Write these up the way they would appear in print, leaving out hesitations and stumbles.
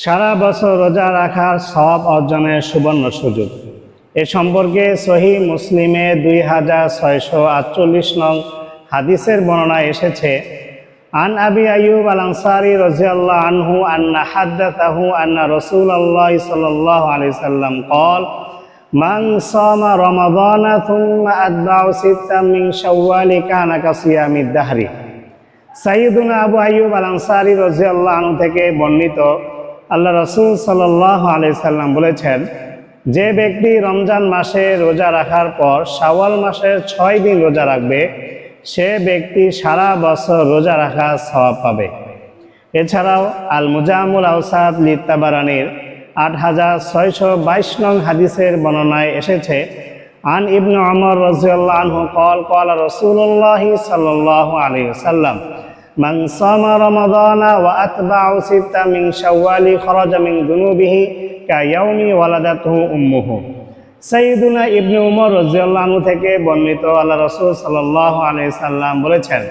সারা বছর রোজা রাখার সওয়াব অর্জনের সুবর্ণ সুযোগ। এ সম্পর্কে সহিহ মুসলিমে 2648 নং হাদিসের বর্ণনা এসেছে, আন আবি আইয়ুব আল আনসারী রাদিয়াল্লাহু আনহু আন্না হাদাতাহু আন্না রাসূলুল্লাহ সাল্লাল্লাহু আলাইহি সাল্লাম قال মান সামা রমাদানা থুম্মা আতবাউ সিত্তাম মিন শাওয়াল কানা কাসিয়ামিদ দাহরি। সাইয়্যিদুনা আবু আইয়ুব আল আনসারী রাদিয়াল্লাহু আনহু থেকে বর্ণিত, আল্লাহ রাসূল সাল্লাল্লাহু আলাইহি সাল্লাম বলেছেন, যে ব্যক্তি রমজান মাসে রোজা রাখার পর শাওয়াল মাসের 6 দিন রোজা রাখবে, সে ব্যক্তি সারা বছর রোজা রাখার সওয়াব পাবে। এছাড়াও আল মুজামুল আওসাত লিত্তাবারানির 8622 নং হাদিসের বর্ণনায় এসেছে, আন ইবনে ওমর রাদিয়াল্লাহু আনহু قال قال رسول الله صلى الله عليه وسلم من صام رمضان واتبع ستا من شوال خرج من ذنوبه كيوم ولدته امه। সাইয়্যিদুনা ইবনে ওমর রাদিয়াল্লাহু আনহু থেকে বর্ণিত, আল্লাহ রাসূল সাল্লাল্লাহু আলাইহি সাল্লাম বলেছেন,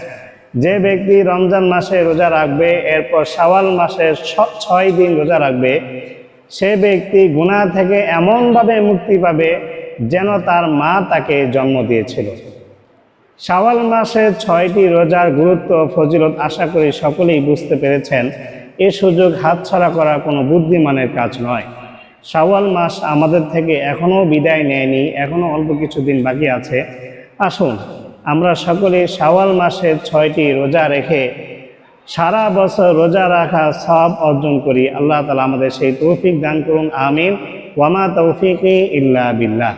যে ব্যক্তি রমজান মাসে রোজা রাখবে এরপর শাওয়াল মাসের 6 দিন রোজা রাখবে, সে ব্যক্তি গুনাহ থেকে এমনভাবে মুক্তি পাবে যেন তার মা তাকে জন্ম দিয়েছিল। শাওয়াল মাসের 6টি রোজার গুরুত্ব ও ফজিলত আশা করি সকলেই বুঝতে পেরেছেন। এ সুযোগ হাতছাড়া করা কোনো বুদ্ধিমানের কাজ নয়। শাওয়াল মাস আমাদের থেকে এখনও বিদায় নেয়নি, এখনও অল্প কিছুদিন বাকি আছে। আসুন আমরা সকলে শাওয়াল মাসের 6টি রোজা রেখে সারা বছর রোজা রাখা সওয়াব অর্জন করি। আল্লাহ তাআলা আমাদের সেই তৌফিক দান করুন, আমিন। ওয়ামা তৌফিকি ইল্লা বিল্লাহ।